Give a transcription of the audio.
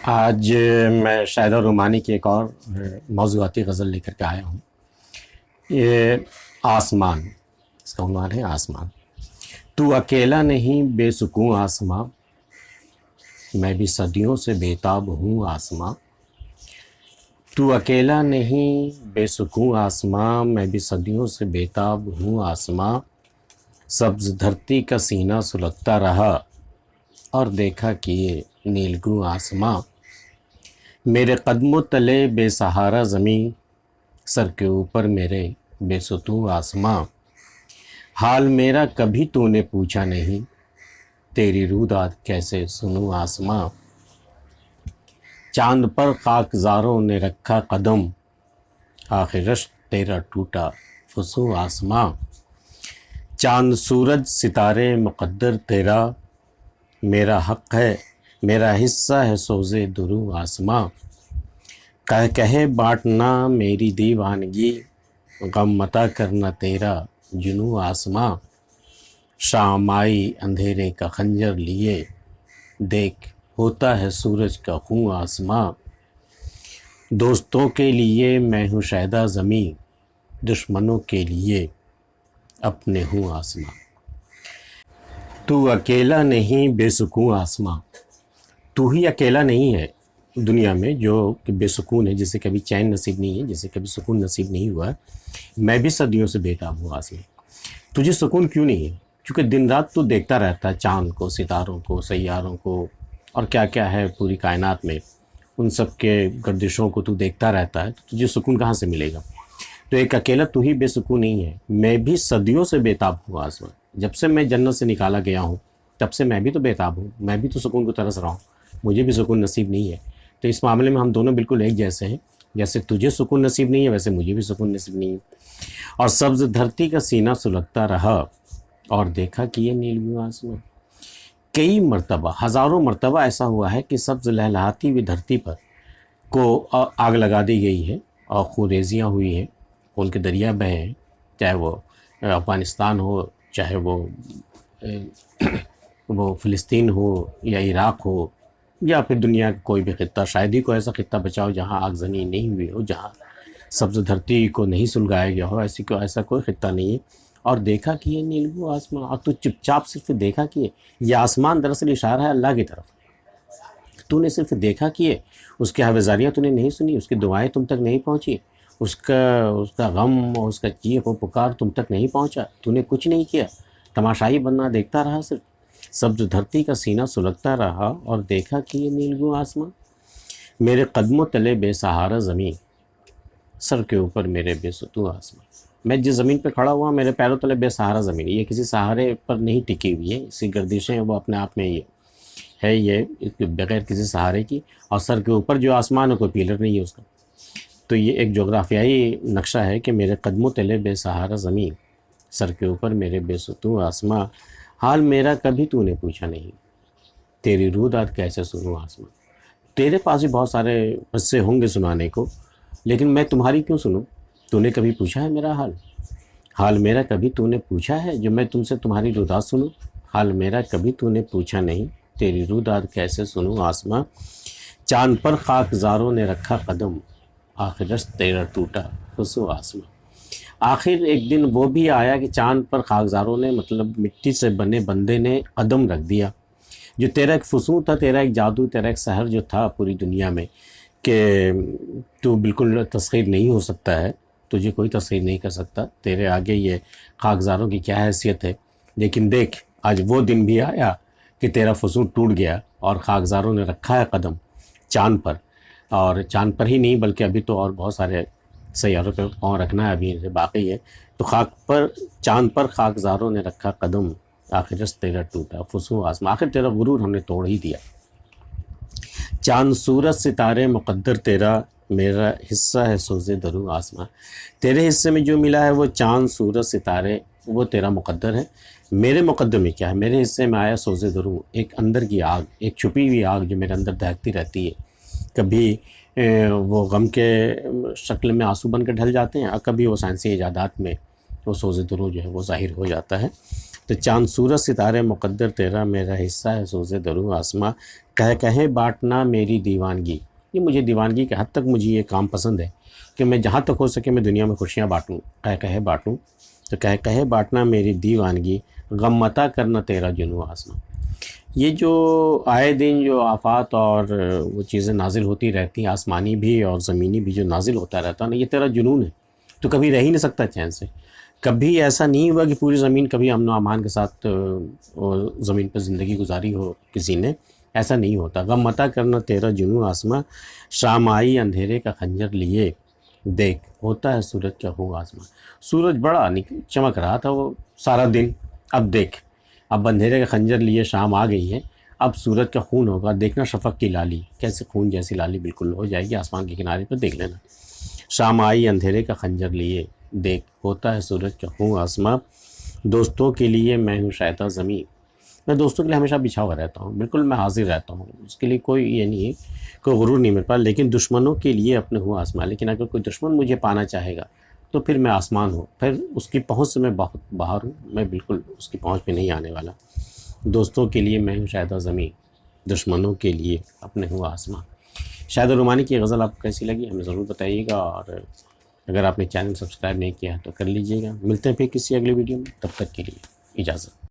آج میں شاہد رومانی کی ایک اور موضوعاتی غزل لے کر کے آیا ہوں۔ یہ آسمان، اس کا عنوان ہے آسمان۔ تو اکیلا نہیں بے سکون آسماں، میں بھی صدیوں سے بےتاب ہوں آسماں۔ تو اکیلا نہیں بے سکون آسماں، میں بھی صدیوں سے بےتاب ہوں آسماں۔ سبز دھرتی کا سینہ سلگتا رہا اور دیکھا کہ یہ نیلگوں آسماں۔ میرے قدموں تلے بے سہارا زمیں، سر کے اوپر میرے بے ستون آسماں۔ حال میرا کبھی تو نے پوچھا نہیں، تیری روداد کیسے سنوں آسماں۔ چاند پر خاکزاروں نے رکھا قدم، آخر رشک تیرا ٹوٹا فسوں آسماں۔ چاند سورج ستارے مقدر تیرا، میرا حق ہے میرا حصہ ہے سوزے درو آسماں۔ کہے بانٹنا میری دیوانگی، غم متا کرنا تیرا جنوں آسماں۔ شام آئی اندھیرے کا خنجر لیے، دیکھ ہوتا ہے سورج کا خوں آسماں۔ دوستوں کے لیے میں ہوں شیدا زمیں، دشمنوں کے لیے اپنے ہوں آسماں۔ تو اکیلا نہیں بے سکون آسماں، تو ہی اکیلا نہیں ہے دنیا میں جو کہ بے سکون ہے، جسے کبھی چین نصیب نہیں ہے، جسے کبھی سکون نصیب نہیں ہوا ہے۔ میں بھی صدیوں سے بےتاب ہوں آسماں۔ تجھے سکون کیوں نہیں ہے؟ کیونکہ دن رات تو دیکھتا رہتا ہے چاند کو، ستاروں کو، سیاروں کو، اور کیا کیا ہے پوری کائنات میں، ان سب کے گردشوں کو تو دیکھتا رہتا ہے، تو تجھے سکون کہاں سے ملے گا؟ تو ایک اکیلا تو ہی بے سکون نہیں ہے، میں بھی صدیوں سے بےتاب ہوں آسماں۔ جب سے میں جنت سے نکالا گیا ہوں تب سے میں بھی تو بےتاب ہوں، میں بھی تو سکون کو ترس رہا ہوں، مجھے بھی سکون نصیب نہیں ہے۔ تو اس معاملے میں ہم دونوں بالکل ایک جیسے ہیں، جیسے تجھے سکون نصیب نہیں ہے ویسے مجھے بھی سکون نصیب نہیں ہے۔ اور سبز دھرتی کا سینہ سلگتا رہا اور دیکھا کہ یہ نیلگوں آسماں۔ کئی مرتبہ، ہزاروں مرتبہ ایسا ہوا ہے کہ سبز لہلہاتی ہوئی دھرتی پر کو آگ لگا دی گئی ہے اور خونریزیاں ہوئی ہیں، خون کے دریا بہے ہیں، چاہے وہ افغانستان ہو، چاہے وہ فلسطین ہو یا عراق ہو یا پھر دنیا کا کوئی بھی خطہ، شاید ہی کوئی ایسا خطہ بچا ہو جہاں آگ زنی نہیں ہوئی ہو، جہاں سبز دھرتی کو نہیں سلگایا گیا ہو، ایسا کوئی خطہ نہیں ہے۔ اور دیکھا کہ یہ نیلگوں آسمان، اور تو چپ چاپ صرف دیکھا کہ یہ آسمان دراصل اشارہ ہے اللہ کی طرف۔ تو نے صرف دیکھا کہ اس کی حویزاریاں تو نے نہیں سنی، اس کی دعائیں تم تک نہیں پہنچی، اس کا غم اور اس کا چیخ و پکار تم تک نہیں پہنچا، تو نے کچھ نہیں کیا، تماشائی بننا دیکھتا رہا صرف۔ سبز دھرتی کا سینہ سلگتا رہا اور دیکھا کہ یہ نیلگوں آسمان۔ میرے قدموں تلے بے سہارا زمین، سر کے اوپر میرے بے ستون آسمان۔ میں جس زمین پہ کھڑا ہوا میرے پیروں تلے بے سہارا زمین، یہ کسی سہارے پر نہیں ٹکی ہوئی ہے، اسی گردشیں وہ اپنے آپ میں یہ بغیر کسی سہارے کی، اور سر کے اوپر جو آسمان ہے کوئی پیلر نہیں ہے اس کا۔ تو یہ ایک جغرافیائی نقشہ ہے کہ میرے قدموں تلے بے سہارا زمین، سر کے اوپر میرے بے ستون آسماں۔ حال میرا کبھی تو نے پوچھا نہیں، تیری روداد کیسے سنوں آسماں۔ تیرے پاس بھی بہت سارے قصے ہوں گے سنانے کو، لیکن میں تمہاری کیوں سنوں؟ تو نے کبھی پوچھا ہے میرا حال میرا کبھی تو نے پوچھا ہے جو میں تم سے تمہاری روداد سنوں؟ حال میرا کبھی تو نے پوچھا نہیں، تیری روداد کیسے سنوں آسماں۔ چاند پر خاکزاروں نے رکھا قدم، آخر رشک تیرا ٹوٹا فسوں آسماں۔ آخر ایک دن وہ بھی آیا کہ چاند پر خاکزاروں نے، مطلب مٹی سے بنے بندے نے قدم رکھ دیا۔ جو تیرا ایک فسوں تھا، تیرا ایک جادو، تیرا ایک سحر جو تھا پوری دنیا میں، کہ تو بالکل تسخیر نہیں ہو سکتا ہے، تجھے کوئی تسخیر نہیں کر سکتا، تیرے آگے یہ خاکزاروں کی کیا حیثیت ہے۔ لیکن دیکھ آج وہ دن بھی آیا کہ تیرا فسوں ٹوٹ گیا اور خاکزاروں نے رکھا ہے قدم چاند پر، اور چاند پر ہی نہیں بلکہ ابھی تو اور بہت سارے سیاروں پہ پاؤں رکھنا ہے، ابھی باقی ہے۔ تو چاند پر خاکزاروں نے رکھا قدم، آخر رشک تیرا ٹوٹا فسوں آسماں۔ آخر تیرا غرور ہم نے توڑ ہی دیا۔ چاند سورج ستارے مقدر تیرا، میرا حصہ ہے سوزے درو آسماں۔ تیرے حصے میں جو ملا ہے وہ چاند سورج ستارے، وہ تیرا مقدر ہے۔ میرے مقدر میں کیا ہے؟ میرے حصے میں آیا سوزے درو، ایک اندر کی آگ، ایک چھپی ہوئی آگ جو میرے اندر دہکتی رہتی ہے۔ کبھی وہ غم کے شکل میں آنسو بن کے ڈھل جاتے ہیں، اور کبھی وہ سائنسی ایجادات میں وہ سوزے درو جو ہے وہ ظاہر ہو جاتا ہے۔ تو چاند سورج ستارے مقدر تیرا، میرا حصہ ہے سوز دروں آسماں، کہیں بانٹنا میری دیوانگی. یہ مجھے دیوانگی کے حد تک مجھے یہ کام پسند ہے کہ میں جہاں تک ہو سکے میں دنیا میں خوشیاں بانٹوں، کہہ بانٹوں. تو کہہ بانٹنا میری دیوانگی، غم متا کرنا تیرا جنوں آسماں. یہ جو آئے دن جو آفات اور وہ چیزیں نازل ہوتی رہتی ہیں، آسمانی بھی اور زمینی بھی جو نازل ہوتا رہتا ہے نا، یہ تیرا جنون ہے، تو کبھی رہ ہی نہیں سکتا چین سے. کبھی ایسا نہیں ہوا کہ پوری زمین کبھی امن و امان کے ساتھ زمین پر زندگی گزاری ہو کسی نے، ایسا نہیں ہوتا. غم متا کرنا تیرا جنوں آسماں، شام آئی اندھیرے کا خنجر لیے، دیکھ ہوتا ہے سورج کا خوں آسماں. سورج بڑا چمک رہا تھا وہ سارا دن، اب دیکھ، اب اندھیرے کا خنجر لیے شام آ گئی ہے، اب سورج کا خون ہوگا. دیکھنا شفق کی لالی، کیسے خون جیسی لالی بالکل ہو جائے گی آسمان کے کنارے پہ، دیکھ لینا. شام آئی اندھیرے کا خنجر لیے، دیکھ ہوتا ہے سورج کا خوں آسماں. دوستوں کے لیے میں ہوں شائستہ زمین. میں دوستوں کے لیے ہمیشہ بچھا ہوا رہتا ہوں، بالکل میں حاضر رہتا ہوں، اس کے لیے کوئی یہ نہیں ہے، کوئی غرور نہیں میرے پاس. لیکن دشمنوں کے لیے اپنے ہوں آسمان. لیکن اگر کوئی دشمن مجھے پانا چاہے گا تو پھر میں آسمان ہوں، پھر اس کی پہنچ سے میں بہت باہر ہوں، میں بالکل اس کی پہنچ پہ نہیں آنے والا. دوستوں کے لیے میں ہوں شائستہ زمین، دشمنوں کے لیے اپنے ہوں آسمان. شاہد الرحمانی کی غزل آپ کو کیسی لگی ہمیں ضرور بتائیے گا، اور اگر آپ نے چینل سبسکرائب نہیں کیا تو کر لیجیے گا. ملتے ہیں پھر کسی اگلی ویڈیو میں، تب تک کے لیے اجازت.